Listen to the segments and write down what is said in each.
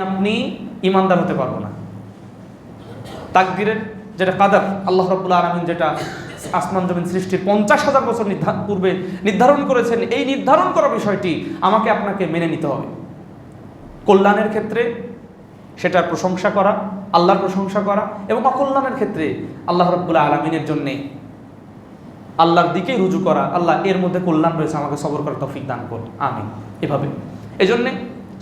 আপনি ইমানদার হতে পারবো না। তাকদীরের যেটা কাদার, আল্লাহ রাব্বুল আলামিন যেটা আসমান জমিন সৃষ্টির 50,000 বছর পূর্বে নির্ধারণ করেছেন, এই নির্ধারণ করা বিষয়টি আমাকে আপনাকে মেনে নিতে হবে। কল্যাণের ক্ষেত্রে সেটার প্রশংসা করা, আল্লাহর প্রশংসা করা, এবং অকল্যাণের ক্ষেত্রে আল্লাহ রাব্বুল আলামিনের জন্যে আল্লাহর দিকেই রুজু করা। আল্লাহ এর মধ্যে কল্যাণ রয়েছে, আমাকে সবর করার তৌফিক দান করুন, আমিন। এভাবে এই জন্যে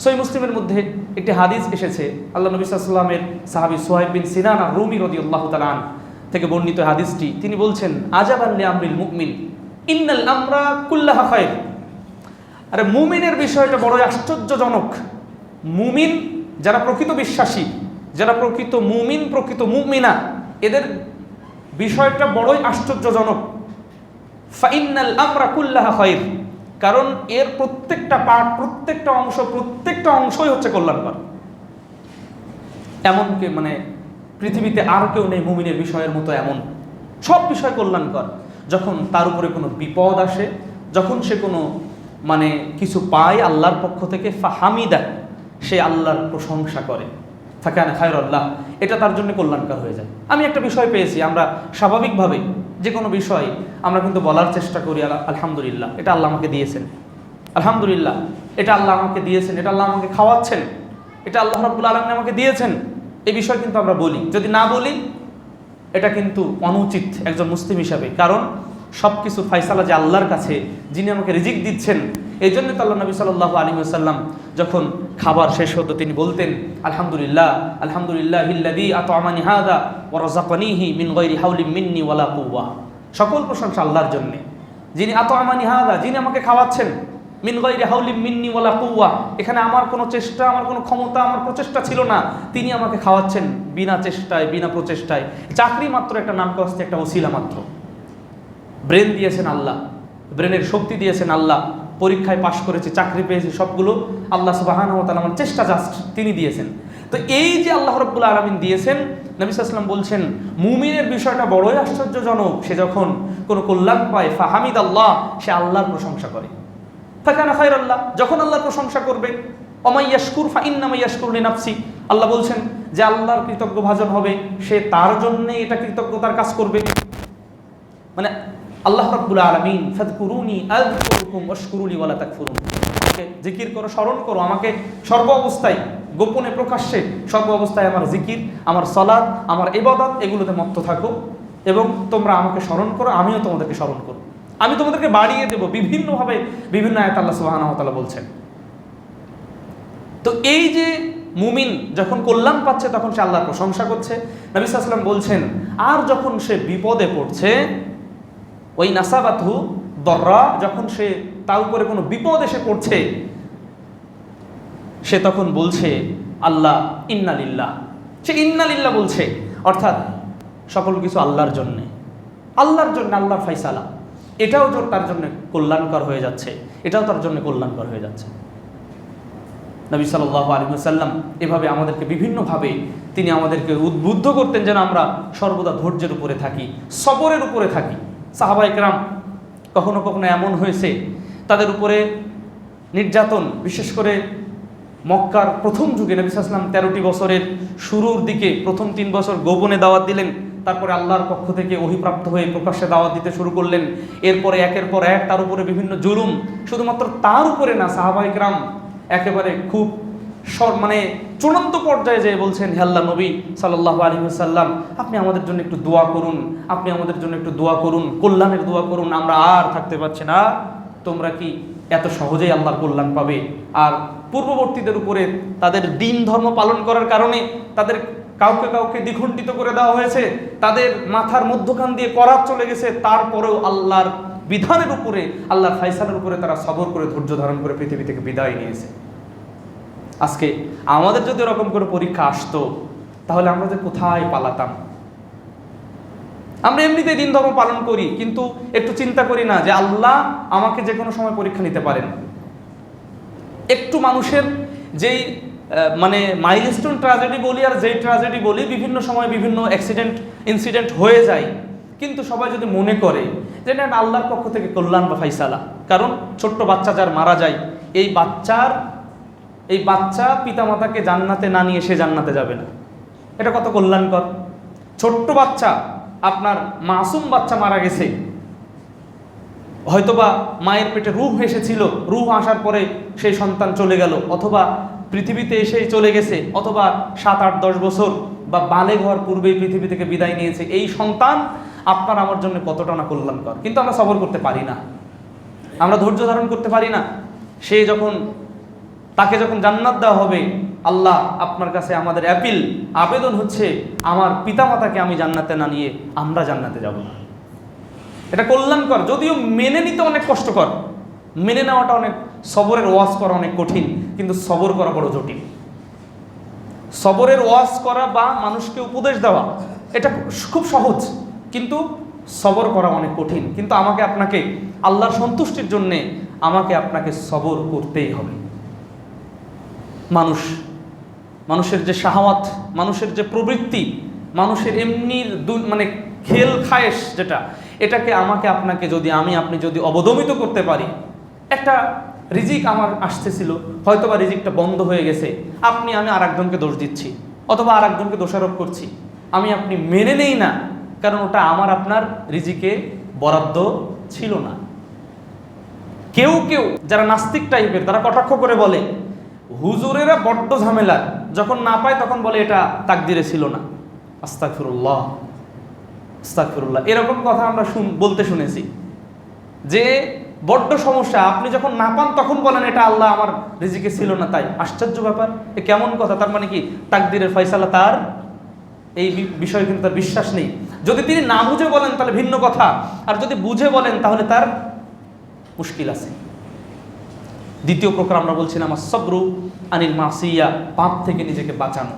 সহিহ মুসলিমের মধ্যে একটি হাদিস এসেছে, আল্লাহ নবী সাল্লাল্লাহু আলাইহি ওয়াসাল্লামের সাহাবী সুহাইব বিন সিনান আর-রুমি রাদিয়াল্লাহু তাআলা আনহু থেকে বর্ণিত হাদিসটি। তিনি বলছেন, আজাবান লিআমরিল মুমিন ইন্নাল আমরা কুল্লাহা খায়র। আরে মুমিনের বিষয়টা বড় আশ্চর্যজনক। মুমিন যারা প্রকৃত বিশ্বাসী, যারা প্রকৃত মুমিন, প্রকৃত মুমিনা, এদের বিষয়টা বড়ই আশ্চর্যজনক। ফাইন্নাল আমরা কুল্লাহা খায়র, কারণ এর প্রত্যেকটা পার্ট, প্রত্যেকটা অংশই হচ্ছে কল্যাণকর। এমনকি মানে পৃথিবীতে আর কেউ নেই মুমিনের বিষয়ের মতো এমন। সব বিষয় কল্যাণকর। যখন তার উপরে কোনো বিপদ আসে, যখন সে কোনো মানে কিছু পায় আল্লাহর পক্ষ থেকে, ফাহামিদা, সে আল্লাহর প্রশংসা করে, ফাকানা খায়রাল্লাহ, এটা তার জন্য কল্যাণকর হয়ে যায়। আমি একটা বিষয় পেয়েছি, আমরা স্বাভাবিকভাবে যে কোনো বিষয় আমরা কিন্তু বলার চেষ্টা করি, আলহামদুলিল্লাহ, এটা আল্লাহ আমাকে দিয়েছেন, আলহামদুলিল্লাহ, এটা আল্লাহ আমাকে দিয়েছেন, এটা আল্লাহ আমাকে খাওয়াচ্ছেন, এটা আল্লাহ রাব্বুল আলামিন আমাকে দিয়েছেন, এই বিষয় কিন্তু আমরা বলি। যদি না বলি এটা কিন্তু অনুচিত একজন মুসলিম হিসাবে, কারণ সব কিছু ফায়সালা যে আল্লাহর কাছে, যিনি আমাকে রিজিক দিচ্ছেন। এই জন্য তো আল্লাহ নবী সাল্লাল্লাহু আলাইহি ওয়াসাল্লাম যখন খাবার শেষ হতো তিনি বলতেন, আলহামদুলিল্লাহ, আলহামদুলিল্লাহিল্লাযী আত'আমানি হাযা ওয়া রাযাকানিহি মিন গায়রি হাওলিন মিন্নি ওয়ালা কুওয়া। সকল প্রশংসা আল্লাহর জন্য, যিনি আত'আমানি হাযা, যিনি আমাকে খাওয়াচ্ছেন, মিন গায়রি হাওলিন মিন্নি ওয়ালা কুওয়া, এখানে আমার কোনো চেষ্টা, আমার কোনো ক্ষমতা, আমার প্রচেষ্টা ছিল না, তিনি আমাকে খাওয়াচ্ছেন বিনা চেষ্টায়, বিনা প্রচেষ্টায়। চাকরি মাত্র একটা নামকাস্তে, একটা ওসিলা মাত্র। ব্রেন দিয়েছেন আল্লাহ, ব্রেনের শক্তি দিয়েছেন আল্লাহ, পরীক্ষায় পাশ করেছে, চাকরি পেয়েছে, সবগুলো আল্লাহ সুবহানাহু ওয়া তাআলা আমার চেষ্টা জাস্ট তিনি দিয়েছেন। তো এই যে আল্লাহ রাব্বুল আলামিন দিয়েছেন, নবী সাল্লাল্লাহু আলাইহি ওয়াসাল্লাম বলছেন মুমিনের বিষয়টা বড়ই আশ্চর্যজনক। সে যখন কোনো কল্যাণ পায়, ফাহামিদাল্লাহ, সে আল্লাহর প্রশংসা করে, ফাকানা খায়রাল্লাহ, যখন আল্লাহর প্রশংসা করবে। ওমাই ইয়াশকুর ফাইন্নামা ইয়াশকুরু লিনাফসি, আল্লাহ বলছেন যে আল্লাহর কৃতজ্ঞ ভাজন হবে, সে তার জন্য এটা কৃতজ্ঞতার কাজ করবে। মানে আল্লাহ রাব্বুল আলামিন, ফাযকুরুনি আযকুরুকুম ওয়াশকুরুলি ওয়ালা তাকফুরুন, আমাকে জিকির করো, স্মরণ করো, আমাকে সর্ব অবস্থায়, গোপনে প্রকাশ্যে, সর্ব অবস্থায় আমার জিকির, আমার সালাত, আমার ইবাদত, এগুলোতে মত্ত থাকো, এবং তোমরা আমাকে স্মরণ করো, আমিও তোমাদেরকে স্মরণ করব, আমি তোমাদেরকে বাড়িয়ে দেব। বিভিন্নভাবে বিভিন্ন আয়াত আল্লাহ সুবহানাহু ওয়া তাআলা বলছেন। তো এই যে মুমিন যখন কল্যাণ পাচ্ছে তখন সে আল্লাহর প্রশংসা করছে। নবী সাল্লাল্লাহু আলাইহি ওয়াসাল্লাম বলছেন, আর যখন সে বিপদে পড়ছে, ওই নাসাবাতহু দররা, যখন সে তার উপরে কোনো বিপদ এসে পড়ছে, সে তখন বলছে আল্লাহ ইন্না লিল্লাহ, সে ইন্না লিল্লাহ বলছে, অর্থাৎ সকল কিছু আল্লাহর জন্যে, আল্লাহর জন্য, আল্লাহর ফায়সালা, এটাও তার জন্য কল্যাণকর হয়ে যাচ্ছে, এটাও তার জন্য কল্যাণকর হয়ে যাচ্ছে। নবী সাল্লাল্লাহু আলাইহি ওয়াসাল্লাম এভাবে আমাদেরকে বিভিন্নভাবে তিনি আমাদেরকে উদ্বুদ্ধ করতেন যেন আমরা সর্বদা ধৈর্যের উপরে থাকি, সবরের উপরে থাকি। সাহাবায়ে কেরাম কখনো কখনো এমন হয়েছে তাদের উপরে নির্যাতন, বিশেষ করে মক্কার প্রথম যুগে নবী সাল্লাল্লাহু আলাইহি ওয়াসাল্লাম 13টি বছরের শুরুর দিকে প্রথম 3 বছর গোপনে দাওয়াত দিলেন, তারপরে আল্লাহর পক্ষ থেকে ওহীপ্রাপ্ত হয়ে প্রকাশ্যে দাওয়াত দিতে শুরু করলেন। এরপরে একের পর এক তার উপরে বিভিন্ন জুলুম, শুধুমাত্র তার উপরে না, সাহাবায়ে কেরাম একেবারে খুব মানে চূড়ান্ত পর্যায়ে যেয়ে বলছেন, হে আল্লাহর নবী সাল্লাল্লাহু আলাইহি ওয়াসাল্লাম, আপনি আমাদের জন্য একটু দোয়া করুন, আপনি আমাদের জন্য একটু দোয়া করুন, কল্যাণের দোয়া করুন, আমরা আর থাকতে পারছি না। তোমরা কি এত সহজেই আল্লাহর কল্যাণ পাবে? আর পূর্ববর্তীদের উপরে তাদের দিন ধর্ম পালন করার কারণে তাদের কাউকে কাউকে দ্বিখণ্ডিত করে দেওয়া হয়েছে, তাদের মাথার মধ্যখান দিয়ে করাত চলে গেছে, তারপরেও আল্লাহর বিধানের উপরে, আল্লাহর ফায়সালার উপরে তারা সবর করে, ধৈর্য ধারণ করে পৃথিবী থেকে বিদায় নিয়েছে। আজকে আমাদের যদি এরকম করে পরীক্ষা আসতো, তাহলে আমরা যে কোথায় পালাতাম। আমরা এমনিতেই দিন ধর্ম পালন করি, কিন্তু একটু চিন্তা করি না যে আল্লাহ আমাকে যে কোনো সময় পরীক্ষা নিতে পারেন। একটু মানুষের যেই মানে মাইলস্টোন ট্র্যাজেডি বলি আর যেই ট্র্যাজেডি বলি, বিভিন্ন সময় বিভিন্ন ইনসিডেন্ট হয়ে যায়, কিন্তু সবাই যদি মনে করে যে না, আল্লাহর পক্ষ থেকে কল্যাণ বা ফায়সালা। কারণ ছোট্ট বাচ্চা যার মারা যায়, এই বাচ্চার এই বাচ্চা পিতামাতাকে জান্নাতে না নিয়ে সে জান্নাতে যাবে না। এটা কত কল্যাণকর। ছোট্ট বাচ্চা, আপনার মাসুম বাচ্চা মারা গেছে, হয়তোবা মায়ের পেটে রূহ এসেছিল, রূহ আসার পরে সেই সন্তান চলে গেল, অথবা পৃথিবীতে এসে চলে গেছে, অথবা 7, 8, 10 বছর বা বালেগ হওয়ার পূর্বেই পৃথিবী থেকে বিদায় নিয়েছে। এই সন্তান আপনার আমার জন্য কতটা না কল্যাণকর, কিন্তু আমরা সবর করতে পারি না, আমরা ধৈর্য ধারণ করতে পারি না। সে যখন, তাকে যখন জান্নাত দেওয়া হবে, আল্লাহ আপনার কাছে আমাদের আবেদন হচ্ছে, আমার পিতামাতাকে আমি জান্নাতে না নিয়ে আমরা জান্নাতে যাব না। এটা কল্যাণকর, যদিও মেনে নিতে অনেক কষ্টকর, মেনে নেওয়াটা অনেক, সবরের ওয়াজ করা অনেক কঠিন, কিন্তু সবর করা বড় জটিল। সবরের ওয়াজ করা বা মানুষকে উপদেশ দেওয়া এটা খুব সহজ, কিন্তু সবর করা অনেক কঠিন। কিন্তু আমাকে আপনাকে আল্লাহর সন্তুষ্টির জন্যে আমাকে আপনাকে সবর করতেই হবে। মানুষের যে শাহাওয়াত, মানুষের যে প্রবৃত্তি, মানুষের এমনির মানে খেল খায়েশ যেটা, এটাকে আমাকে আপনাকে যদি আপনি যদি অবদমিত করতে পারি। একটা রিজিক আমার আসতেছিল, হয়তোবা রিজিকটা বন্ধ হয়ে গেছে, আমি আর একজনকে দোষ দিচ্ছি, অথবা আর একজনকে দোষারোপ করছি, আপনি মেনে নেই না, কারণ ওটা আমার আপনার রিজিকে বরাদ্দ ছিল না। কেউ যারা নাস্তিক টাইপের, তারা কটাক্ষ করে বলে হুজুরেরা বড্ড ঝামেলা, যখন না পায় তখন বলে এটা তাকদিরে ছিল না। আস্তাগফিরুল্লাহ, আস্তাগফিরুল্লাহ, এরকম কথা আমরা বলতে শুনেছি যে বড্ড সমস্যা, আপনি যখন না পান তখন বলেন এটা আল্লাহ আমার রিজিকে ছিল না। তাই আশ্চর্য ব্যাপার, এ কেমন কথা? তার মানে কি তাকদিরের ফয়সালা তার, এই বিষয়ে কিন্তু তার বিশ্বাস নেই। যদি তিনি না বুঝে বলেন তাহলে ভিন্ন কথা, আর যদি বুঝে বলেন তাহলে তার মুশকিল আছে। দ্বিতীয় প্রকার আমরা বলছিলাম আসসাবরু আনিল মাসিয়া, পাপ থেকে নিজেকে বাঁচানো।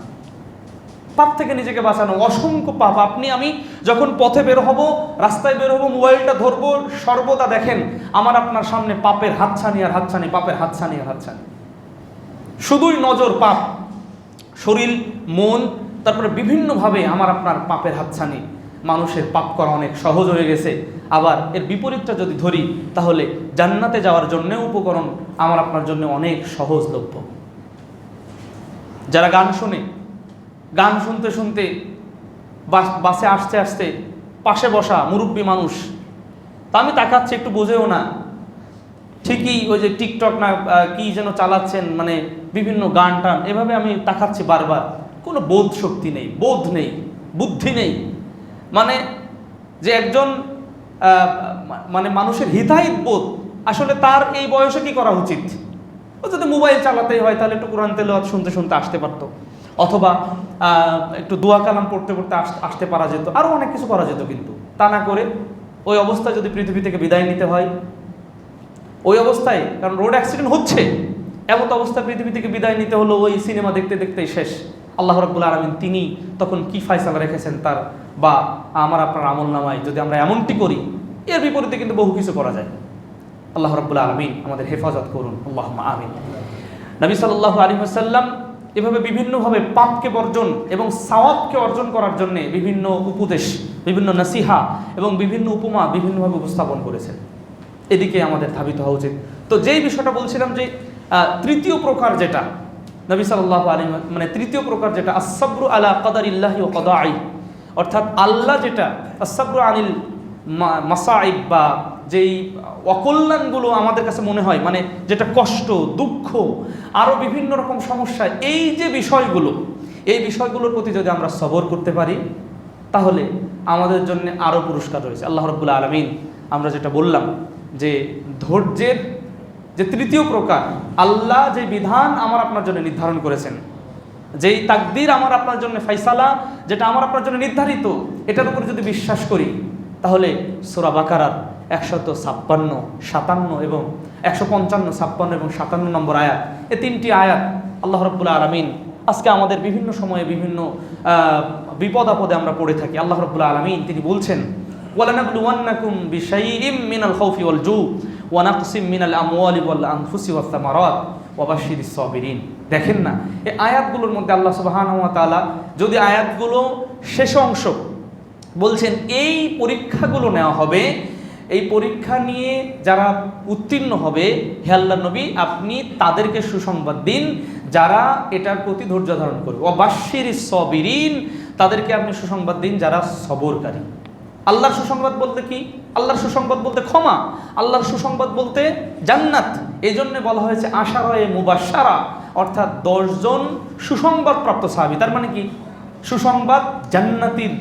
পাপ থেকে নিজেকে বাঁচানো, অসংখ্য পাপ। আমি যখন পথে বের হব, রাস্তায় বের হব, মোবাইলটা ধরবো, সর্বদা দেখেন আমার আপনার সামনে পাপের হাতছানি আর হাতছানি, পাপের হাতছানি আর হাতছানি, শুধুই নজর পাপ, শরীর, মন, তারপরে বিভিন্নভাবে আমার আপনার পাপের হাতছানি। মানুষের পাপ করা অনেক সহজ হয়ে গেছে। আবার এর বিপরীতটা যদি ধরি, তাহলে জান্নাতে যাওয়ার জন্য উপকরণ আমার আপনার জন্য অনেক সহজলভ্য। যারা গান শোনে, গান শুনতে শুনতে বাসে আসতে আসতে পাশে বসা মুরব্বী মানুষ, তা আমি তাকাচ্ছি, একটু বোঝেও না, ঠিকই ওই যে টিকটক না কি যেন চালাচ্ছেন, মানে বিভিন্ন গান টান, এভাবে আমি তাকাচ্ছি বারবার। কোনো বোধ শক্তি নেই, বোধ নেই, বুদ্ধি নেই। মানে যে একজন মানে মানুষের হিতাহিত বোধ, আসলে তার এই বয়সে কি করা উচিত? ও যদি মোবাইল চালাতেই হয় তাহলে একটু কোরআন তেলাওয়াত শুনতে শুনতে আসতে পারতো, অথবা একটু দোয়া কালাম পড়তে পড়তে আসতে পারা যেত, আরও অনেক কিছু করা যেত। কিন্তু তা না করে ওই অবস্থায় যদি পৃথিবী থেকে বিদায় নিতে হয়, ওই অবস্থায়, কারণ রোড অ্যাক্সিডেন্ট হচ্ছে, এমন অবস্থায় পৃথিবী থেকে বিদায় নিতে হলো, ওই সিনেমা দেখতে দেখতেই শেষ। আল্লাহ রাব্বুল আলামিন তিনি তখন কি ফায়সালা রেখেছেন তার, বা আমার আপনার আমল নামায় যদি আমরা এমনটি করি, এর বিপরীতে কিন্তু বহু কিছু করা যায়। আল্লাহ রাব্বুল আলামিন আমাদের হেফাজত করুন, আল্লাহুম্মা আমিন। নবী সাল্লাল্লাহু আলাইহি ওয়াসাল্লাম এভাবে বিভিন্নভাবে পাপকে বর্জন এবং সাওয়াবকে অর্জন করার জন্য বিভিন্ন উপদেশ, বিভিন্ন নসিহা এবং বিভিন্ন উপমা বিভিন্নভাবে উপস্থাপন করেছেন। এদিকে আমাদের ধাবিত হওয়া উচিত। তো যেই বিষয়টা বলছিলাম যে তৃতীয় প্রকার যেটা নবী সাল্লাল্লাহু আলাইহি, মানে তৃতীয় প্রকার যেটা আসসাবরু আলা কাদারিল্লাহি ওয়া কাদাই, অর্থাৎ আল্লাহ যেটা আসসাবরু আনিল মাসাইব, বা যেই অকল্যাণগুলো আমাদের কাছে মনে হয়, মানে যেটা কষ্ট, দুঃখ, আরও বিভিন্ন রকম সমস্যা, এই যে বিষয়গুলো, এই বিষয়গুলোর প্রতি যদি আমরা সবর করতে পারি, তাহলে আমাদের জন্য আরও পুরস্কার রয়েছে। আল্লাহ রাব্বুল আলামিন, আমরা যেটা বললাম যে ধৈর্যের যে তৃতীয় প্রকার, আল্লাহ যে বিধান আমার আপনার জন্য নির্ধারণ করেছেন, যেই তাকদীর আমার আপনার জন্য ফায়সালা, যেটা আমার আপনার জন্য নির্ধারিত, এটার উপর যদি বিশ্বাস করি, তাহলে সূরা বাকারার 156, 57 এবং 155, 56 এবং 57 নম্বর আয়াত, এই তিনটি আয়াত আল্লাহ রাব্বুল আলামিন আজকে আমাদের বিভিন্ন সময়ে বিভিন্ন বিপদ আপদে আমরা পড়ে থাকি। আল্লাহ রাব্বুল আলামিন তিনি বলছেন, ওয়ালানাবলুওয়ান্নাকুম বিশাইইম মিনাল খাউফি ওয়াল জু ওয়া নাকসিম মিনাল আমওয়ালি ওয়াল আনফুসি ওয়াস সামারাত ওয়া বাশশিরিস সাবিরিন। দেখেন না, এই আয়াতগুলোর মধ্যে আল্লাহ সুবহানাহু ওয়া তাআলা যদি আয়াতগুলো শেষ অংশ বলছেন এই পরীক্ষাগুলো নেওয়া হবে এই পরীক্ষা নিয়ে যারা উত্তীর্ণ হবে, হে আল্লাহর নবী আপনি তাদেরকে সুসংবাদ দিন যারা এটার প্রতি ধৈর্য ধারণ করবে। ওয়াবাশশিরিস সাবিরিন, তাদেরকে আপনি সুসংবাদ দিন যারা সবরকারী। আল্লাহর সুসংবাদ বলতে কি? আল্লাহর সুসংবাদ বলতে ক্ষমা, আল্লাহর সুসংবাদ বলতে জান্নাত। এই জন্য বলা হয়েছে আশারায়ে মুবাশশারা, অর্থাৎ 10 জন সুসংবাদ প্রাপ্ত সাহাবী। তার মানে কি? সুসংবাদ জান্নাতির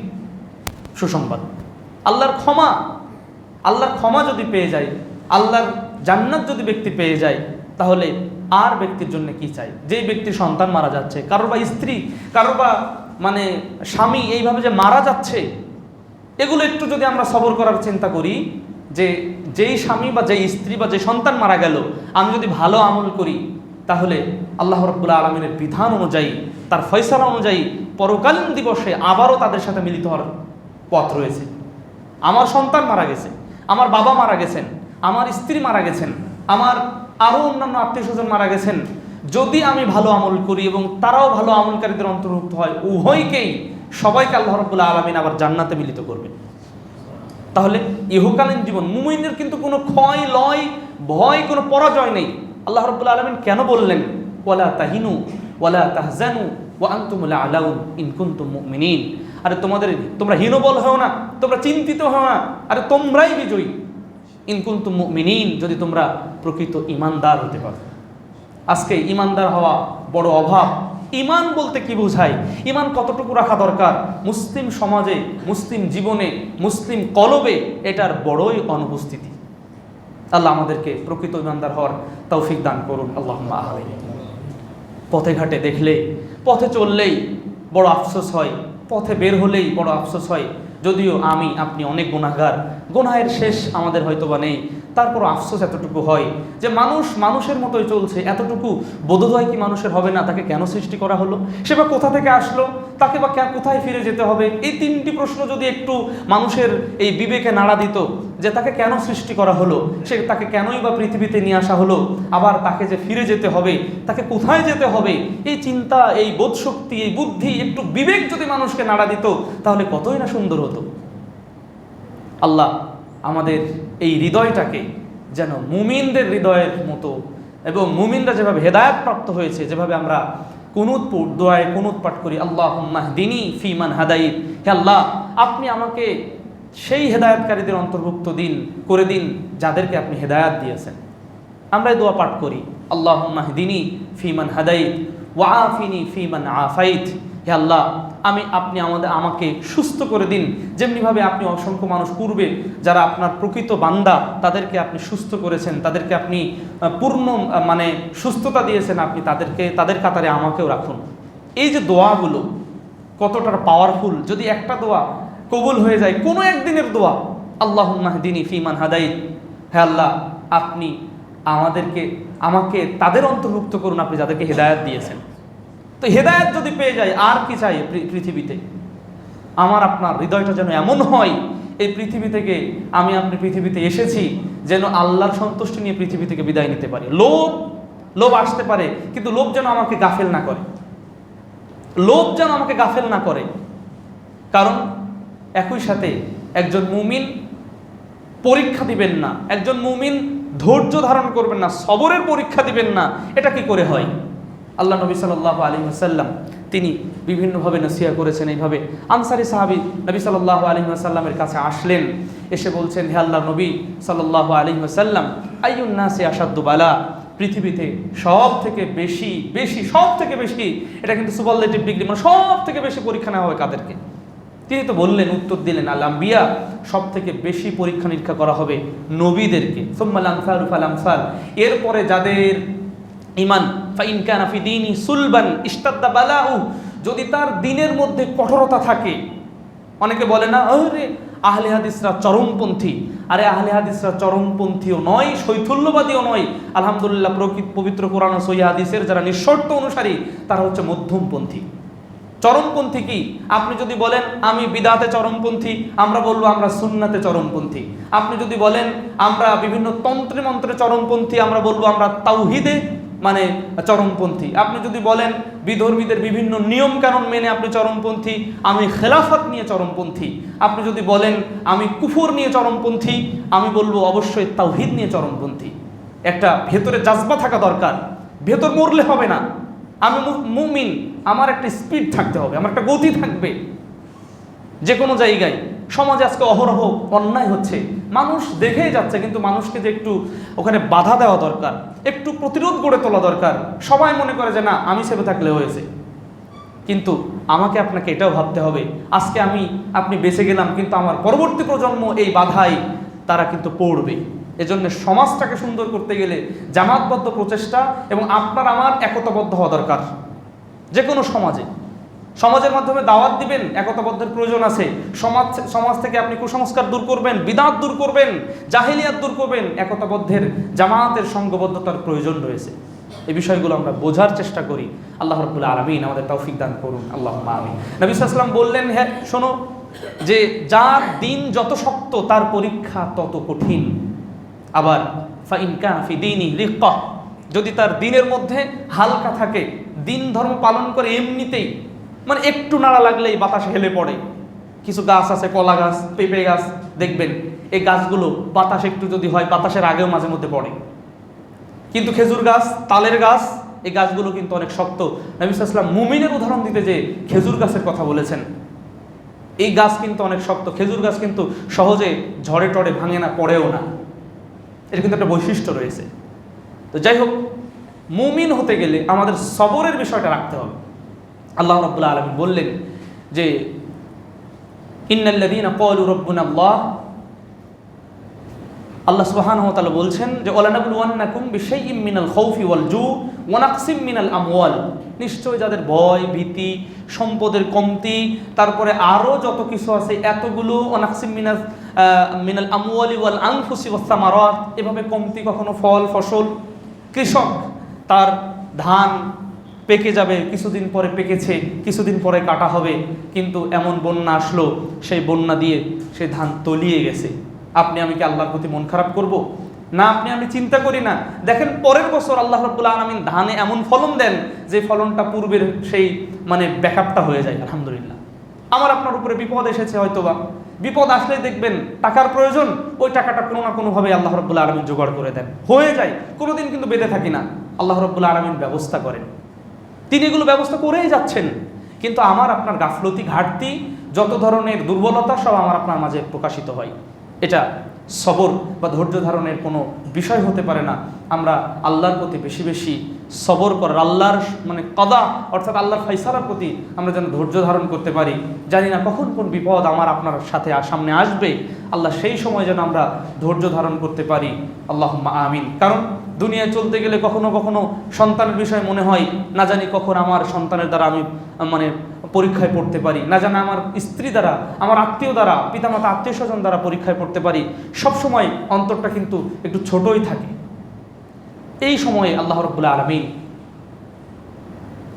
সুসংবাদ, আল্লাহর ক্ষমা। আল্লাহর ক্ষমা যদি পেয়ে যায়, আল্লাহর জান্নাত যদি ব্যক্তি পেয়ে যায়, তাহলে আর ব্যক্তির জন্য কি চাই? যেই ব্যক্তির সন্তান মারা যাচ্ছে, কারোর বা স্ত্রী, কারোর বা মানে স্বামী এইভাবে যে মারা যাচ্ছে, এগুলো একটু যদি আমরা সবর করার চিন্তা করি, যে যেই স্বামী বা যেই স্ত্রী বা যে সন্তান মারা গেল, আমি যদি ভালো আমল করি, তাহলে আল্লাহ রাব্বুল আলামিনের বিধান অনুযায়ী, তার ফয়সালা অনুযায়ী পরকালীন দিবসে আবারও তাদের সাথে মিলিত হওয়ার পথ রয়েছে। আমার সন্তান মারা গেছে, আমার বাবা মারা গেছেন, আমার স্ত্রী মারা গেছেন, আমার আরও অন্যান্য আত্মীয় স্বজন মারা গেছেন, যদি আমি ভালো আমল করি এবং তারাও ভালো আমলকারীদের অন্তর্ভুক্ত হয়, উভয়কেই সবাইকে আল্লাহ রাব্বুল আলামিন আবার জান্নাতে মিলিত করবেন। তাহলে ইহকালীন জীবন মুমিনদের কিন্তু কোনো ক্ষয় লয়, ভয়, কোনো পরাজয় নেই। আল্লাহ রাব্বুল আলামিন কেন বললেন ওয়ালা তাহিনু ওয়ালা তাহজানু ওয়া আনতুমুল আলাউন ইন কুনতুম মুমিনিন? আরে তোমরা হীনবল হও না, তোমরা চিন্তিত হও না, আরে তোমরাই বিজয়ী ইন কুনতুম মুমিনিন, যদি তোমরা প্রকৃত ঈমানদার হতে পারো। আজকে ঈমানদার হওয়া বড় অভাব। ঈমান বলতে কি বোঝায়? ঈমান কতটুকু রাখা দরকার? মুসলিম সমাজে, মুসলিম জীবনে, মুসলিম কলবে এটার বড়ই অনুপস্থিতি। আল্লাহ আমাদেরকে প্রকৃত ঈমানদার হওয়ার তৌফিক দান করুন, আল্লাহুম্মা আমিন। পথে ঘাটে দেখলে, পথে চললেই বড় আফসোস হয়, পথে বের হলেই বড় আফসোস হয়। যদিও আমি আপনি অনেক গুনাহগার, গুনাহের শেষ আমাদের হয়তো বা নেই, তারপরও আফসোস এতটুকু হয় যে মানুষ মানুষের মতোই চলছে। এতটুকু বোধোদয় কি মানুষের হবে না? তাকে কেন সৃষ্টি করা হলো? সে বা কোথা থেকে আসলো? তাকে বা কোথায় ফিরে যেতে হবে? এই 3টি প্রশ্ন যদি একটু মানুষের এই বিবেকে নাড়া দিত, যে তাকে কেন সৃষ্টি করা হলো, সে তাকে কেনই বা পৃথিবীতে নিয়ে আসা হলো, আবার তাকে যে ফিরে যেতে হবে, তাকে কোথায় যেতে হবে, এই চিন্তা, এই বোধশক্তি, এই বুদ্ধি, একটু বিবেক যদি মানুষকে নাড়া দিত, তাহলে কতই না সুন্দর হতো। আল্লাহ আমাদের এই হৃদয়টাকে যেন মুমিনদের হৃদয়ের মতো, এবং মুমিনরা যেভাবে হেদায়েত প্রাপ্ত হয়েছে, যেভাবে আমরা কুনুত দোয়ায় কুনুত পাঠ করি, আল্লাহুম্মা হদিনি ফিমান হাদাইত, হে আল্লাহ আপনি আমাকে সেই হেদায়েতকারীদের অন্তর্ভুক্ত করে দিন যাদেরকে আপনি হেদায়েত দিয়েছেন। আমরা এই দোয়া পাঠ করি, আল্লাহুম্মা হদিনি ফিমান হাদাইত ওয়া আফিনি ফিমান আফাইত, হে আল্লাহ আপনি আমাকে সুস্থ করে দিন, যেমনিভাবে আপনি অসংখ্য মানুষ পূর্বে যারা আপনার প্রকৃত বান্দা তাদেরকে আপনি সুস্থ করেছেন, তাদেরকে আপনি পূর্ণ মানে সুস্থতা দিয়েছেন, আপনি তাদের কাতারে আমাকেও রাখুন। এই যে দোয়াগুলো কতটা পাওয়ারফুল! যদি একটা দোয়া কবুল হয়ে যায়, কোনো একদিনের দোয়া, আল্লাহুম্মা হদিনি ফিমান হাদাইত, হে আল্লাহ আপনি আমাকে তাদের অন্তর্ভুক্ত করুন আপনি যাদেরকে হেদায়েত দিয়েছেন। তো হেদায়েত যদি পেয়ে যায়, আর কি চাই পৃথিবীতে? আমার আপনার হৃদয়টা যেন এমন হয়, এই পৃথিবী থেকে আপনি পৃথিবীতে এসেছি যেন আল্লাহর সন্তুষ্টি নিয়ে পৃথিবী থেকে বিদায় নিতে পারি। লোভ আসতে পারে, কিন্তু লোভ যেন আমাকে গাফেল না করে, লোভ যেন আমাকে গাফেল না করে। কারণ একই সাথে একজন মুমিন পরীক্ষা দিবেন না, একজন মুমিন ধৈর্য ধারণ করবেন না, সবরের পরীক্ষা দিবেন না, এটা কি করে হয়? আল্লাহ নবী সাল্লাল্লাহু আলাইহি ওয়াসাল্লাম তিনি বিভিন্নভাবে নসিহা করেছেন। এইভাবে আনসারী সাহাবী নবী সাল্লাল্লাহু আলাইহি ওয়াসাল্লামের কাছে আসলেন, এসে বলছেন, হে আল্লাহর নবী সাল্লাল্লাহু আলাইহি ওয়াসাল্লাম, আইয়ুন নাসি আশাদ্দু বালা, পৃথিবীতে সব থেকে বেশি, এটা কিন্তু সুপারলেটিভ ডিগ্রি, মানে সব থেকে বেশি পরীক্ষা নেওয়া হয় কাদেরকে? তিনি তো বললেন, উত্তর দিলেন, আল আম্বিয়া, সব থেকে বেশি পরীক্ষা নিরীক্ষা করা হবে নবীদেরকে, সুম্মাল আমসালু ফাল আমসাল, এরপরে যাদের ঈমান, ফাইন কানা ফি দীনি সুলবান ইশতাদ্দা বালাউ, যদি তার দ্বীনের মধ্যে কঠোরতা থাকে। অনেকে বলে না, আরে আহলে হাদিসরা চরমপন্থী। আরে আহলে হাদিসরা চরমপন্থীও নয়, শৈথল্যবাদীও নয়। আলহামদুলিল্লাহ, পবিত্র কোরআন ও সহিহ হাদিসের যারা নিঃশর্ত অনুসারী, তারা হচ্ছে মধ্যমপন্থী। চরমপন্থী কি? আপনি যদি বলেন আমি বিদআতে চরমপন্থী, আমরা বলবো আমরা সুন্নাতে চরমপন্থী। আপনি যদি বলেন আমরা বিভিন্ন তন্ত্রে মন্ত্রে চরমপন্থী, আমরা বলবো আমরা তাওহীদে মানে চরমপন্থী। আপনি যদি বলেন বিধর্মীদের বিভিন্ন নিয়ম কানুন মেনে আপনি চরমপন্থী, আমি খেলাফত নিয়ে চরমপন্থী। আপনি যদি বলেন আমি কুফর নিয়ে চরমপন্থী, আমি বলবো অবশ্যই তাওহীদ নিয়ে চরমপন্থী। একটা ভেতরে জাজবা থাকা দরকার, ভেতর মরলে হবে না। আমি মুমিন, আমার একটা স্পিড থাকতে হবে, আমার একটা গতি থাকবে। যে কোনো জায়গায় সমাজে আজকে অহরহ অন্যায় হচ্ছে, মানুষ দেখেই যাচ্ছে, কিন্তু মানুষকে যে একটু ওখানে বাধা দেওয়া দরকার, একটু প্রতিরোধ গড়ে তোলা দরকার। সবাই মনে করে যে না আমি সেবে থাকলে হয়েছে, কিন্তু আমাকে আপনাকে এটাও ভাবতে হবে আজকে আপনি বেঁচে গেলাম, কিন্তু আমার পরবর্তী প্রজন্ম এই বাধায় তারা কিন্তু পড়বে। এজন্য সমাজটাকে সুন্দর করতে গেলে জামাতবদ্ধ প্রচেষ্টা এবং আপনার আমার একতাবদ্ধ হওয়া দরকার। যে কোনো সমাজের মাধ্যমে দাওয়াত দিবেন, একতাবদ্ধের প্রয়োজন আছে। সমাজ থেকে আপনি কুসংস্কার দূর করবেন, বিদআত দূর করবেন, জাহিলিয়াত দূর করবেন, একতাবদ্ধের জামাতের সংঘবদ্ধতার প্রয়োজন রয়েছে। এই বিষয়গুলো আমরা বোঝার চেষ্টা করি। আল্লাহ রাব্বুল আলামিন আমাদের তৌফিক দান করুন, আল্লাহুম্মা আমিন। নবী সাল্লাল্লাহু আলাইহি ওয়াসাল্লাম বললেন, হ্যাঁ শোনো, যে যার দিন যত শক্ত তার পরীক্ষা তত কঠিন। আবার ফাইন কানা ফি দীনি রিক্কা, যদি তার দিনের মধ্যে হালকা থাকে, দিন ধর্ম পালন করে এমনিতেই, মানে একটু নাড়া লাগলেই বাতাসে হেলে পড়ে। কিছু গাছ আছে, কলা গাছ, পেঁপে গাছ, দেখবেন এই গাছগুলো বাতাস একটু যদি হয় বাতাসের আগেও মাঝে মধ্যে পড়ে। কিন্তু খেজুর গাছ, তালের গাছ, এই গাছগুলো কিন্তু অনেক শক্ত। নবী সাল্লাল্লাহু আলাইহি ওয়াসাল্লাম মুমিনের উদাহরণ দিতে যে খেজুর গাছের কথা বলেছেন, এই গাছ কিন্তু অনেক শক্ত। খেজুর গাছ কিন্তু সহজে ঝড়ে টড়ে ভাঙে না, পড়েও না। এর কিন্তু একটা বৈশিষ্ট্য রয়েছে। তো যাই হোক, মুমিন হতে গেলে আমাদের সবরের বিষয়টা রাখতে হবে। আল্লাহ রাব্বুল আলামিন বললেন যে ইন্নাল্লাযীনা ক্বালু রাব্বুনাল্লাহ, আল্লাহ সুবহানাহু ওয়া তাআলা বলছেন যে ওয়ালানাবলুওয়ান্নাকুম বিশাইইম মিনাল খাউফি ওয়াল জু ওয়া নাকসিম মিনাল আমওয়াল, নিশ্চয় যাদের ভয় ভীতি, সম্পদের কমতি, তারপরে আরো যত কিছু আছে এতগুলো, ওয়া নাকসিম মিনাল আমওয়ালি ওয়াল আনফুসি ওয়াস সামারাত, এভাবে কমতি, কখনো ফল ফসল। কৃষক তার ধান পেকে যাবে, কিছুদিন পরে পেকেছে, কিছুদিন পরে কাটা হবে, কিন্তু এমন বন্যা আসলো, সেই বন্যা দিয়ে সেই ধান তলিয়ে গেছে। আপনি আমি কি আল্লাহর প্রতি মন খারাপ করব? না, আপনি আমি চিন্তা করি না। দেখেন পরের বছর আল্লাহ রাব্বুল আলামিন ধানে এমন ফলন দেন যে ফলনটা পূর্বের সেই মানে ব্যাকআপটা হয়ে যায়। আলহামদুলিল্লাহ। আমার আপনার উপরে বিপদ এসেছে, হয়তোবা বিপদ আসলেই দেখবেন টাকার প্রয়োজন, ওই টাকাটা কোনো না কোনোভাবে আল্লাহ রাব্বুল আলামিন জোগাড় করে দেন, হয়ে যায়। কোনোদিন কিন্তু বেঁধে থাকি না, আল্লাহ রাব্বুল আলামিন ব্যবস্থা করেন। তিনি এগুলো ব্যবস্থা করেই যাচ্ছেন, কিন্তু আমার আপনার গাফলতি, ঘাটতি, যত ধরনের দুর্বলতা সব আমার আপনার মাঝে প্রকাশিত হয়। এটা সবর বা ধৈর্য ধারণের কোনো বিষয় হতে পারে না। আমরা আল্লাহর প্রতি বেশি বেশি সবর করার, আল্লাহর মানে কদা অর্থাৎ আল্লাহর ফাইসালার প্রতি আমরা যেন ধৈর্য ধারণ করতে পারি। জানি না কখন কোন বিপদ আমার আপনার সাথে সামনে আসবে, আল্লাহ সেই সময় যেন আমরা ধৈর্য ধারণ করতে পারি। আল্লাহুম্মা আমিন। কারণ দুনিয়ায় চলতে গেলে কখনো কখনো সন্তানের বিষয় মনে হয়, না জানি কখন আমার সন্তানের দ্বারা আমি মানে পরীক্ষায় পড়তে পারি, না জানি আমার স্ত্রী দ্বারা, আমার আত্মীয় দ্বারা, পিতামাতা আত্মীয় স্বজন দ্বারা পরীক্ষায় পড়তে পারি। সবসময় অন্তরটা কিন্তু একটু ছোটই থাকে। এই সময়ে আল্লাহ রাব্বুল আলামিন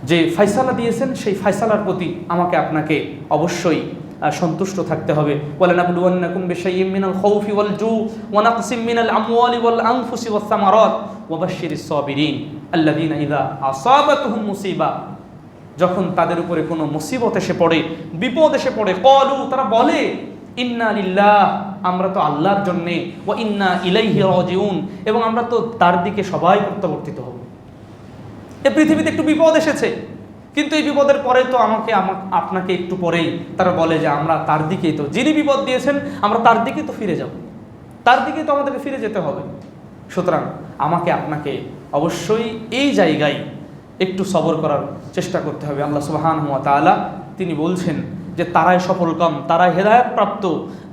যে ফায়সালা দিয়েছেন, সেই ফায়সালার প্রতি আমাকে আপনাকে অবশ্যই সন্তুষ্ট থাকতে হবে। ওয়ালানাবলুওয়ান্নাকুম বিশাইইম মিনাল খাউফি ওয়াল জু ওয়া নাকসিম মিনাল আমওয়ালি ওয়াল আনফুসি ওয়াস সামারাত ওয়া বাশশিরিস সাবিরিন আল্লাযীনা ইযা আসাবাতুহুম মুসিবা, যখন তাদের উপরে কোনো মুসিবত এসে পড়ে, বিপদ এসে পড়ে, ক্বালু, তারা বলে, ইন্না লিল্লাহ, আমরা তো আল্লাহর জন্যে, ওয়া ইন্না ইলাইহি রাজিউন, এবং আমরা তো তার দিকে সবাই প্রত্যাবর্তিত হব। এই পৃথিবীতে একটু বিপদ এসেছে, কিন্তু এই বিপদের পরে তো আপনাকে একটু পরেই তারা বলে যে আমরা তার দিকেই তো, যিনি বিপদ দিয়েছেন আমরা তার দিকেই তো ফিরে যাব, তার দিকেই তো আমাদেরকে ফিরে যেতে হবে। সুতরাং আমাকে আপনাকে অবশ্যই এই জায়গায় একটু সবর করার চেষ্টা করতে হবে। আল্লাহ সুবহানাহু ওয়া তাআলা তিনি বলছেন যে তারাই সফলকাম, তারাই হেদায়েত প্রাপ্ত,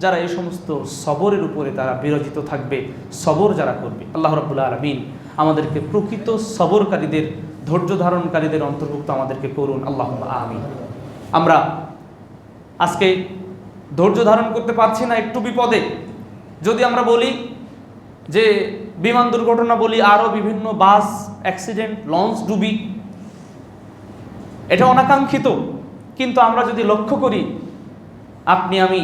যারা এই সমস্ত সবরের উপরে তারা বিরাজিত থাকবে, সবর যারা করবে। আল্লাহ রাব্বুল আলামিন আমাদেরকে প্রকৃত সবরকারীদের, ধৈর্য ধারণকারীদের অন্তর্ভুক্ত আমাদেরকে করুন, আল্লাহুম্মা আমিন। আমরা আজকে ধৈর্য ধারণ করতে পারছি না একটু বিপদে, যদি আমরা বলি যে বিমান দুর্ঘটনা বলি, আরও বিভিন্ন বাস অ্যাক্সিডেন্ট, লঞ্চ ডুবি, এটা অনাকাঙ্ক্ষিত। কিন্তু আমরা যদি লক্ষ্য করি, আপনি আমি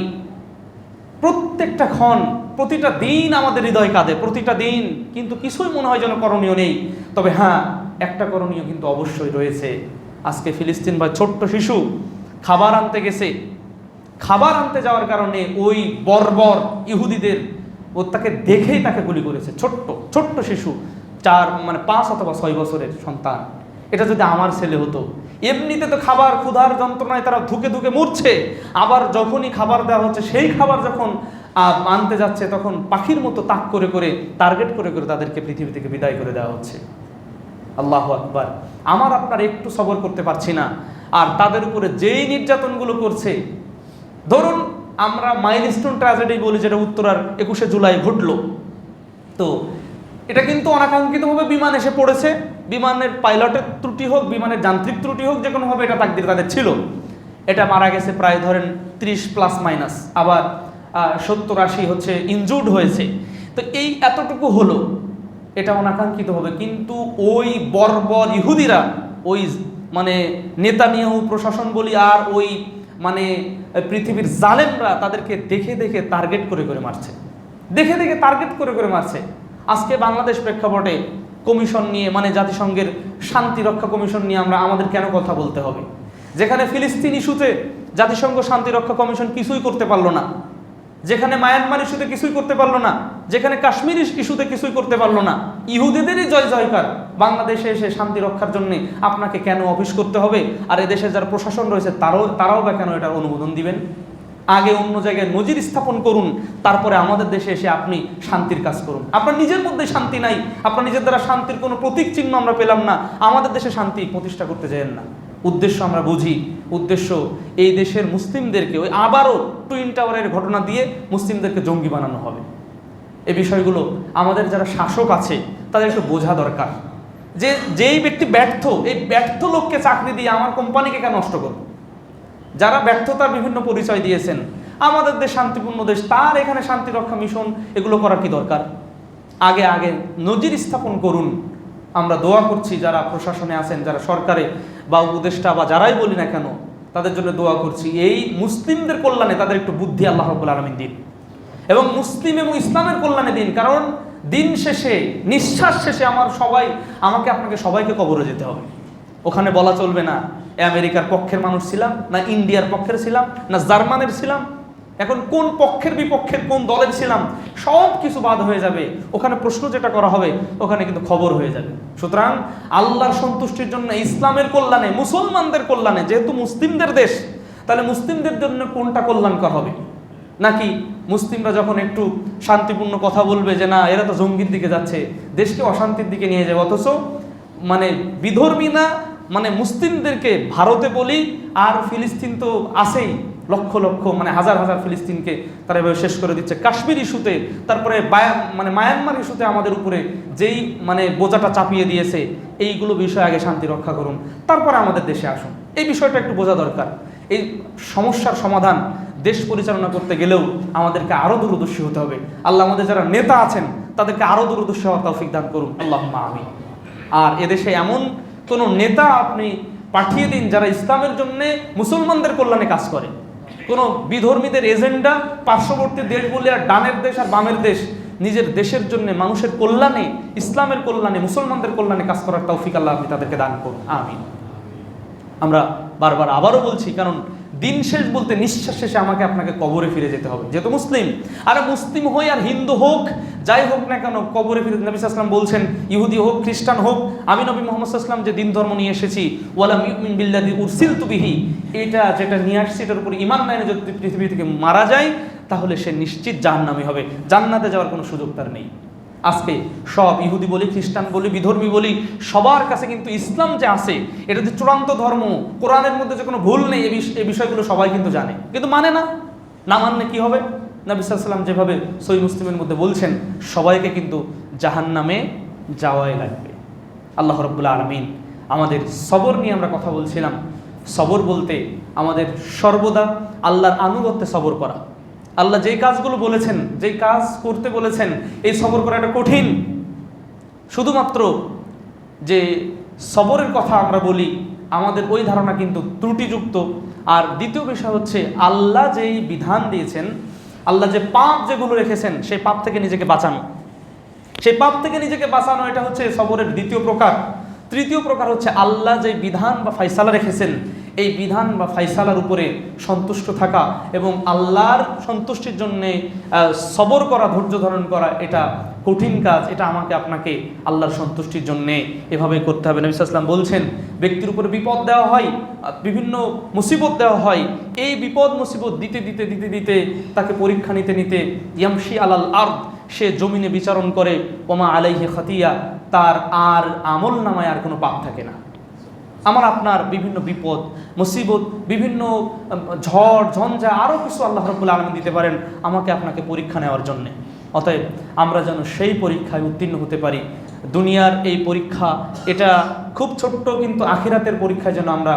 প্রত্যেকটা ক্ষণ, প্রতিটা দিন আমাদের হৃদয় কাঁদে, প্রতিটা দিন, কিন্তু কিছুই মনে হয় যেন করণীয় নেই। তবে হ্যাঁ, একটা করণীয় কিন্তু অবশ্যই রয়েছে। আজকে ফিলিস্তিন বা ছোট্ট শিশু খাবার আনতে গেছে, খাবার আনতে যাওয়ার কারণে ওই বর্বর ইহুদিদের তাকে দেখেই তাকে গুলি করেছে। ছোট্ট শিশু, 5 অথবা 6 বছরের সন্তান। এটা যদি আমার ছেলে হতো, এমনিতে তো খাবার ক্ষুধার যন্ত্রণায় তারা ধুকে ধুকে মরছে, আবার যখনই খাবার দেওয়া হচ্ছে সেই খাবার যখন আনতে যাচ্ছে তখন পাখির মতো তাক করে করে টার্গেট করে করে তাদেরকে পৃথিবী থেকে বিদায় করে দেওয়া হচ্ছে। আল্লাহু আকবার। আমার আপনার একটু সবর করতে পারছি না, আর তাদের উপরে যেই নির্যাতনগুলো করছে। ধরুন আমরা মাইলস্টোন ট্র্যাজেডি বলি, যেটা উত্তরার 21শে জুলাই ঘটলো, তো এটা কিন্তু অনাকাঙ্ক্ষিতভাবে বিমান এসে পড়েছে। বিমানের পাইলটের ত্রুটি হোক, বিমানের যান্ত্রিক ত্রুটি হোক, যে কোনোভাবে এটা তাকদির তাদের ছিল। এটা মারা গেছে প্রায় ধরেন 30+-, আবার 70-80 হচ্ছে ইনজুর্ড হয়েছে। তো এই এতটুকু হলো, এটা অনাকাঙ্ক্ষিতভাবে। কিন্তু ওই বর্বর ইহুদিরা, ওই মানে নেতানিয়াহু প্রশাসন বলি, আর ওই মানে পৃথিবীর জালেমরা তাদেরকে দেখে দেখে টার্গেট করে করে মারছে, দেখে দেখে টার্গেট করে করে মারছে। আজকে বাংলাদেশ প্রেক্ষাপটে কমিশন নিয়ে, মানে জাতিসংঘের শান্তি রক্ষা কমিশন নিয়ে আমাদের কেন কথা বলতে হবে, যেখানে ফিলিস্তিন ইস্যুতে জাতিসংঘ শান্তি রক্ষা কমিশন কিছুই করতে পারলো না, যেখানে মায়ানমার ইস্যুতে কিছুই করতে পারলো না, যেখানে কাশ্মীর ইস্যুতে কিছুই করতে পারলো না। ইহুদিদেরই জয় জয়কার। বাংলাদেশে এসে শান্তি রক্ষার জন্য আপনাকে কেন অফিস করতে হবে? আর এদেশে যারা প্রশাসন রয়েছে তারাও বা কেন এটার অনুমোদন দিবেন? আগে অন্য জায়গায় নজির স্থাপন করুন, তারপরে আমাদের দেশে এসে আপনি শান্তির কাজ করুন। আপনার নিজের মধ্যে শান্তি নাই, আপনার নিজের দ্বারা শান্তির কোনো প্রতীক চিহ্ন আমরা পেলাম না, আমাদের দেশে শান্তি প্রতিষ্ঠা করতে চাইেন না। উদ্দেশ্য আমরা বুঝি, উদ্দেশ্য এই দেশের মুসলিমদেরকে ওই আবারও টুইন টাওয়ারের ঘটনা দিয়ে মুসলিমদেরকে জঙ্গি বানানো হবে। এই বিষয়গুলো আমাদের যারা শাসক আছে তাদের একটু বোঝা দরকার, যে যেই ব্যক্তি ব্যর্থ, এই ব্যর্থ লোককে চাকরি দিয়ে আমার কোম্পানিকে কেন নষ্ট করব? যারা ব্যর্থতার বিভিন্ন পরিচয় দিয়েছেন, আমাদের দেশ শান্তিপূর্ণ দেশ, তার এখানে শান্তি রক্ষা মিশন এগুলো করার কি দরকার? আগে নজির স্থাপন করুন। আমরা দোয়া করছি যারা প্রশাসনে আছেন, যারা সরকারে বা উপদেষ্টা বা যারাই বলি না কেন, তাদের জন্য দোয়া করছি এই মুসলিমদের কল্যাণে তাদের একটু বুদ্ধি আল্লাহ রাব্বুল আলামিন দিন, এবং মুসলিম এবং ইসলামের কল্যাণে দিন। কারণ দিন শেষে, নিঃশ্বাস শেষে আমাকে আপনাকে সবাইকে কবরে যেতে হবে। ওখানে বলা চলবে না আমেরিকার পক্ষের মানুষ ছিলাম, না ইন্ডিয়ার পক্ষের ছিলাম, না জার্মানের ছিলাম, এখন কোন পক্ষের বিপক্ষের কোন দলের ছিলাম, সব কিছু বাদ হয়ে যাবে। ওখানে প্রশ্ন যেটা করা হবে ওখানে কিন্তু খবর হয়ে যাবে। সুতরাং আল্লাহর সন্তুষ্টির জন্য, ইসলামের কল্যাণে, মুসলমানদের কল্যাণে, যেহেতু মুসলিমদের দেশ, তাহলে মুসলিমদের জন্য কোনটা কল্যাণকর হবে? নাকি মুসলিমরা যখন একটু শান্তিপূর্ণ কথা বলবে যে না এরা তো জঙ্গির দিকে যাচ্ছে, দেশকে অশান্তির দিকে নিয়ে যাবে, অথচ মানে বিধর্মী না, মানে মুসলিমদেরকে ভারতে বলি, আর ফিলিস্তিন তো আছেই, লক্ষ লক্ষ মানে হাজার হাজার ফিলিস্তিনকে তারা এভাবে শেষ করে দিচ্ছে। কাশ্মীর ইস্যুতে, তারপরে মায়ানমার ইস্যুতে আমাদের উপরে যেই মানে বোঝাটা চাপিয়ে দিয়েছে, এইগুলো বিষয় আগে শান্তি রক্ষা করুন, তারপরে আমাদের দেশে আসুন। এই বিষয়টা একটু বোঝা দরকার। এই সমস্যার সমাধান দেশ পরিচালনা করতে গেলেও আমাদেরকে আরও দূরদর্শী হতে হবে। আল্লাহ আমাদের যারা নেতা আছেন তাদেরকে আরও দূরদর্শী হওয়ার তৌফিক দান করুন, আল্লাহুম্মা আমিন। আর এদেশে এমন কোনো নেতা আপনি পাঠিয়ে দিন যারা ইসলামের জন্যে, মুসলমানদের কল্যাণে কাজ করে। কোনো বিধর্মীদের এজেন্ডা, পার্শ্ববর্তী দেশ বলে আর ডানের দেশ আর বামের দেশ, নিজের দেশের জন্য, মানুষের কল্যাণে, ইসলামের কল্যাণে, মুসলমানদের কল্যাণে কাজ করার তৌফিক আল্লাহ আপনি তাদেরকে দান করুন, আমিন। আমরা বারবার আবারও বলছি, কারণ দিন শেষ বলতে নিঃশ্বাস শেষে আমাকে আপনাকে কবরে ফিরে যেতে হবে, যেহেতু মুসলিম। আর মুসলিম হই আর হিন্দু হোক, যাই হোক না কেন, কবরে ফিরে। নবী সাল্লাল্লাহু আলাইহি ওয়াসাল্লাম বলছেন, ইহুদি হোক খ্রিস্টান হোক, আমি নবী মুহাম্মদ সাল্লাল্লাহু আলাইহি ওয়াসাল্লাম যে দিন ধর্ম নিয়ে এসেছি, ওয়ালাম ইউমিন বিল্লাযী উরসিলতু বিহি, এটা যেটা নিয়ে আসছি এটার উপর ঈমান না এনে যদি পৃথিবী থেকে মারা যায়, তাহলে সে নিশ্চিত জাহান্নামী হবে, জান্নাতে যাওয়ার কোনো সুযোগ তার নেই। আজকে সব ইহুদি বলি, খ্রিস্টান বলি, বিধর্মী বলি, সবার কাছে কিন্তু ইসলাম যে আছে, এটা যে চূড়ান্ত ধর্ম, কোরআনের মধ্যে যে কোনো ভুল নেই, এই বিষয়গুলো সবাই কিন্তু জানে, কিন্তু মানে না। না মানলে কি হবে? নবী সাল্লাল্লাহু আলাইহি ওয়াসাল্লাম যেভাবে সহিহ মুসলিমের মধ্যে বলছেন, সবাইকে কিন্তু জাহান্নামে যাওয়াই লাগবে। আল্লাহ রাব্বুল আলামিন আমাদের সবর নিয়ে আমরা কথা বলছিলাম। সবর বলতে আমাদের সর্বদা আল্লাহর আনুগত্যে সবর করা। আল্লাহ যেই কাজগুলো বলেছেন, যেই কাজ করতে বলেছেন, এই সবর করাটা কঠিন। শুধুমাত্র যে সবরের কথা আমরা বলি, আমাদের ওই ধারণা কিন্তু ত্রুটিযুক্ত। আর দ্বিতীয় বিষয় হচ্ছে, আল্লাহ যেই বিধান দিয়েছেন, আল্লাহ যে পাপ যেগুলো রেখেছেন, সেই পাপ থেকে নিজেকে বাঁচানো। সেই পাপ থেকে নিজেকে বাঁচানো, এটা হচ্ছে সবরের দ্বিতীয় প্রকার। তৃতীয় প্রকার হচ্ছে আল্লাহ যে বিধান বা ফায়সালা রেখেছেন এই বিধান বা ফায়সালার উপরে সন্তুষ্ট থাকা এবং আল্লাহর সন্তুষ্টির জন্যে সবর করা, ধৈর্য ধারণ করা, এটা কঠিন কাজ। এটা আমাকে আপনাকে আল্লাহর সন্তুষ্টির জন্যে এভাবে করতে হবে। নবী সাল্লাল্লাহু আলাইহি ওয়াসাল্লাম বলছেন, ব্যক্তির উপরে বিপদ দেওয়া হয়, বিভিন্ন মুসিবত দেওয়া হয়, এই বিপদ মুসিবত দিতে দিতে দিতে দিতে তাকে পরীক্ষা নিতে নিতে ইয়ামশি আলাল আরদ, সে জমিনে বিচরণ করে, ওমা আলাইহি খাতিয়া, তার আর আমল নামায় আর কোনো পাপ থাকে না। আমার আপনার বিভিন্ন বিপদ মুসিবত, বিভিন্ন ঝড় ঝঞ্ঝা, আরও কিছু আল্লাহ রাব্বুল আলামিন দিতে পারেন আমাকে আপনাকে পরীক্ষা নেওয়ার জন্যে। অতএব আমরা যেন সেই পরীক্ষায় উত্তীর্ণ হতে পারি। দুনিয়ার এই পরীক্ষা এটা খুব ছোট্ট, কিন্তু আখিরাতের পরীক্ষায় যেন আমরা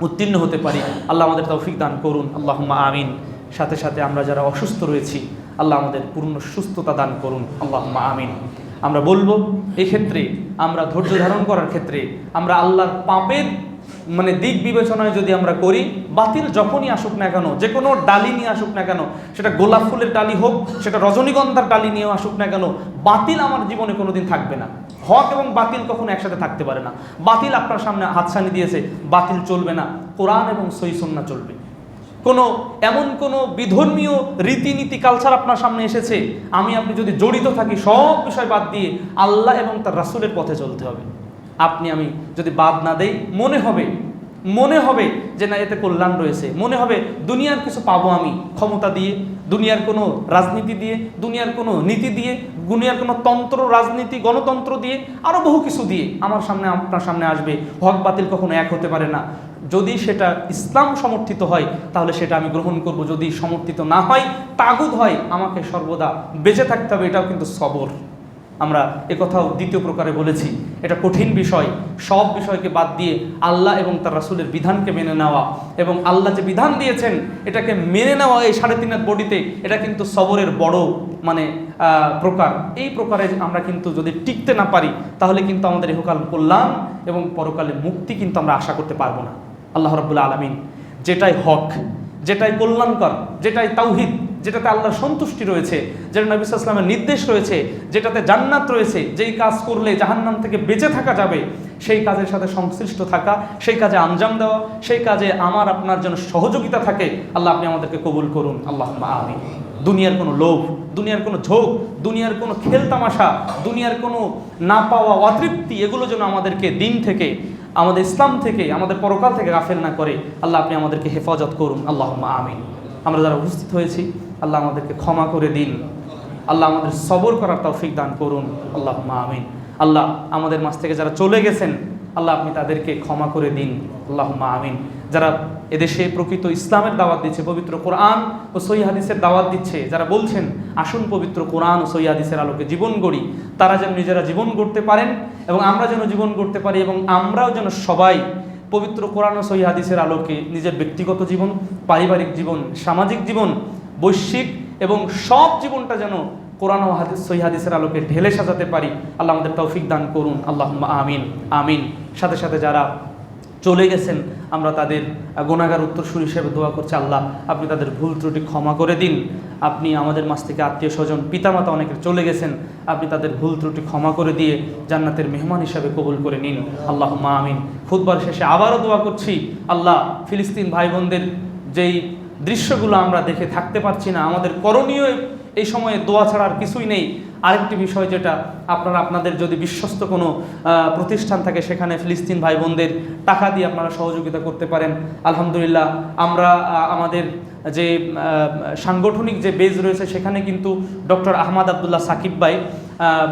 উত্তীর্ণ হতে পারি। আল্লাহ আমাদের তৌফিক দান করুন, আল্লাহুম্মা আমিন। সাথে সাথে আমরা যারা অসুস্থ রয়েছি আল্লাহ আমাদের পূর্ণ সুস্থতা দান করুন, আল্লাহুম্মা আমিন। আমরা বলবো এক্ষেত্রে আমরা ধৈর্য ধারণ করার ক্ষেত্রে আমরা আল্লাহর পাপের দিক বিবেচনায় যদি আমরা করি, বাতিল যখনই আসুক না কেন, যে কোনো ডালি নিয়ে আসুক না কেন, সেটা গোলাপ ফুলের ডালি হোক, সেটা রজনীগন্ধার ডালি নিয়েও আসুক না কেন, বাতিল আমার জীবনে কোনোদিন থাকবে না। হক এবং বাতিল কখনো একসাথে থাকতে পারে না। বাতিল আপনার সামনে হাতছানি দিয়েছে, বাতিল চলবে না, কোরআন এবং সহিহ সুন্নাহ চলবে। এমন কোনো বিধর্মীয় রীতিনীতি কালচার আপনার সামনে এসেছে, আপনি যদি জড়িত থাকি সব বিষয় বাদ দিয়ে আল্লাহ এবং তার রাসূলের পথে চলতে হবে। আমি যদি বাদ না দেই, মনে হবে যে না এতে কল্যাণ রয়েছে, মনে হবে দুনিয়ার কিছু পাবো আমি ক্ষমতা দিয়ে, দুনিয়ার কোনো রাজনীতি দিয়ে, দুনিয়ার কোনো নীতি দিয়ে, দুনিয়ার কোনো তন্ত্র রাজনীতি গণতন্ত্র দিয়ে, আরও বহু কিছু দিয়ে আমার সামনে আপনার সামনে আসবে। হক বাতিল কখনো এক হতে পারে না। যদি সেটা ইসলাম সমর্থিত হয় তাহলে সেটা আমি গ্রহণ করব, যদি সমর্থিত না হয়, তাগুত হয়, আমাকে সর্বদা বেঁচে থাকতে হবে। এটাও কিন্তু সবর। আমরা একথাও দ্বিতীয় প্রকারে বলেছি, এটা কঠিন বিষয়। সব বিষয়কে বাদ দিয়ে আল্লাহ এবং তার রাসূলের বিধানকে মেনে নেওয়া এবং আল্লাহ যে বিধান দিয়েছেন এটাকে মেনে নেওয়া, এই 3.5 হাত বডিতে, এটা কিন্তু সবরের বড় প্রকার। এই প্রকারে আমরা কিন্তু যদি টিকতে না পারি তাহলে কিন্তু আমাদের ইহকাল কল্যাণ এবং পরকালে মুক্তি কিন্তু আমরা আশা করতে পারবো না। আল্লাহ রাব্বুল আলামিন যেটাই হক, যেটাই কল্যাণকর, যেটাই তাওহীদ, যেটাতে আল্লাহর সন্তুষ্টি রয়েছে, যেটা নবী সাল্লাল্লাহু আলাইহি ওয়াসাল্লামের নির্দেশ রয়েছে, যেটাতে জান্নাত রয়েছে, যেই কাজ করলে জাহান্নাম থেকে বেঁচে থাকা যাবে, সেই কাজের সাথে সংশ্লিষ্ট থাকা, সেই কাজে আঞ্জাম দেওয়া, সেই কাজে আমার আপনার জন্য সহযোগিতা থাকে। আল্লাহ আপনি আমাদেরকে কবুল করুন, আল্লাহুম্মা আমিন। দুনিয়ার কোনো লোভ, দুনিয়ার কোনো ঝোঁক, দুনিয়ার কোনো খেল তামাশা, দুনিয়ার কোনো না পাওয়া অতৃপ্তি, এগুলো যেন আমাদেরকে দিন থেকে, আমাদের ইসলাম থেকে, আমাদের পরকাল থেকে গাফেল না করে। আল্লাহ আপনি আমাদেরকে হেফাজত করুন, আল্লাহুম্মা আমিন। আমরা যারা উপস্থিত হয়েছি আল্লাহ আমাদেরকে ক্ষমা করে দিন, আল্লাহ আমাদের সবর করার তৌফিক দান করুন, আল্লাহুম্মা আমিন। আল্লাহ আমাদের মাঝ থেকে যারা চলে গেছেন আল্লাহ আপনি তাদেরকে ক্ষমা করে দিন, আল্লাহুম্মা আমিন। যারা এদেশে প্রকৃত ইসলামের দাওয়াত দিচ্ছে, পবিত্র কোরআন ও সহিহ হাদিসের দাওয়াত দিচ্ছে, যারা বলছেন আসুন পবিত্র কোরআন ও সহিহ হাদিসের আলোকে জীবন গড়ি, তারা যেন নিজেরা জীবন গড়তে পারেন এবং আমরা যেন জীবন গড়তে পারি, এবং আমরাও যেন সবাই পবিত্র কোরআন ও সহিহ হাদিসের আলোকে নিজের ব্যক্তিগত জীবন, পারিবারিক জীবন, সামাজিক জীবন, বৈশ্বিক এবং সব জীবনটা যেন কোরআন ও সহিহ হাদিসের আলোকে ঢেলে সাজাতে পারি। আল্লাহ আমাদের তৌফিক দান করুন, আল্লাহুম্মা আমিন আমিন। সাথে সাথে যারা চলে গেছেন আমরা তাদের গুনাহগার উত্তরসূরি হিসেবে দোয়া করছি, আল্লাহ আপনি তাদের ভুল ত্রুটি ক্ষমা করে দিন। আপনি আমাদের মাঝ থেকে আত্মীয় স্বজন, পিতামাতা অনেকের চলে গেছেন, আপনি তাদের ভুল ত্রুটি ক্ষমা করে দিয়ে জান্নাতের মেহমান হিসাবে কবুল করে নিন, আল্লাহুম্মা আমিন। খুতবার শেষে আবারও দোয়া করছি, আল্লাহ ফিলিস্তিন ভাই বোনদের যেই দৃশ্যগুলো আমরা দেখে থাকতে পারছি না, আমাদের করণীয় এই সময়ে দোয়া ছাড়া আর কিছুই নেই। আরেকটি বিষয় যেটা আপনাদের যদি বিশ্বস্ত কোনো প্রতিষ্ঠান থাকে সেখানে ফিলিস্তিন ভাই বোনদের টাকা দিয়ে আপনারা সহযোগিতা করতে পারেন। আলহামদুলিল্লাহ আমরা আমাদের যে সাংগঠনিক যে বেজ রয়েছে সেখানে কিন্তু ডক্টর আহমদ আবদুল্লাহ সাকিব ভাই,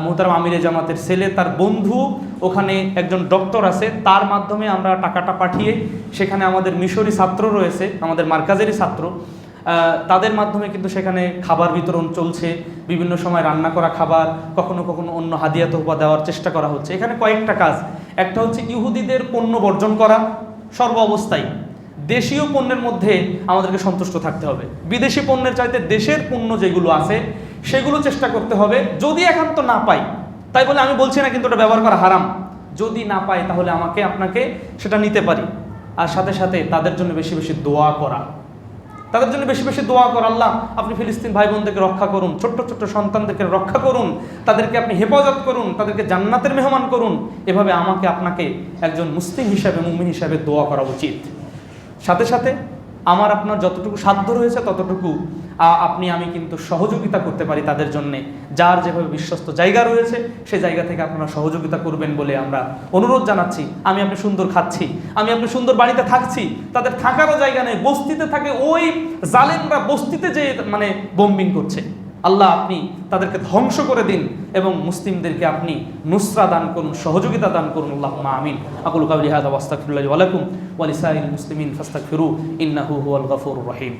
মোহতারাম আমিরে জামাতের ছেলে, তার বন্ধু ওখানে একজন ডক্টর আছে, তার মাধ্যমে আমরা টাকাটা পাঠিয়ে সেখানে আমাদের মিশরি ছাত্র রয়েছে, আমাদের মার্কাজেরই ছাত্র, তাদের মাধ্যমে কিন্তু সেখানে খাবার বিতরণ চলছে, বিভিন্ন সময় রান্না করা খাবার, কখনো কখনো অন্য হাদিয়া তোহফা দেওয়ার চেষ্টা করা হচ্ছে। এখানে কয়েকটা কাজ, একটা হচ্ছে ইহুদিদের পণ্য বর্জন করা সর্ব অবস্থায়, দেশীয় পণ্যের মধ্যে আমাদেরকে সন্তুষ্ট থাকতে হবে, বিদেশি পণ্যের চাইতে দেশের পণ্য যেগুলো আছে সেগুলো চেষ্টা করতে হবে। যদি একান্ত না পাই, তাই বলে আমি বলছি না কিন্তু ওটা ব্যবহার করা হারাম, যদি না পাই তাহলে আপনাকে সেটা নিতে পারি। আর সাথে সাথে তাদের জন্য বেশি বেশি দোয়া করা, তাদের জন্য বেশি বেশি দোয়া কর। আল্লাহ আপনি ফিলিস্তিন ভাই বোনদেরকে রক্ষা করুন, ছোট্ট ছোট্ট সন্তানদেরকে রক্ষা করুন, তাদেরকে আপনি হেফাজত করুন, তাদেরকে জান্নাতের মেহমান করুন। এভাবে আমাকে আপনাকে একজন মুসলিম হিসাবে, মুমিন হিসাবে দোয়া করা উচিত। সাথে সাথে আমার আপনার যতটুকু সাধ্য রয়েছে ততটুকু আমি কিন্তু সহযোগিতা করতে পারি তাদের জন্যে। যার যেভাবে বিশ্বস্ত জায়গা রয়েছে সেই জায়গা থেকে আপনারা সহযোগিতা করবেন বলে আমরা অনুরোধ জানাচ্ছি। আপনি সুন্দর খাচ্ছি, আপনি সুন্দর বাড়িতে থাকছি, তাদের থাকারও জায়গা নেই, বস্তিতে থাকে, ওই জালেমরা বস্তিতে যে মানে বোম্বিং করছে। আল্লাহ আপনি তাদেরকে ধ্বংস করে দিন এবং মুসলিমদেরকে আপনি নুসরা দান করুন, সহযোগিতা দান করুন। আল্লাহুম্মা আমিন। আকুলু কাউলি হাযা ওয়া আস্তাগফিরুল্লাহি ওয়া লাকুম ওয়া লিসাইরিল মুসলিমিন ফাস্তাগফিরু ইন্নাহু হুয়াল গফুরুর রহিম।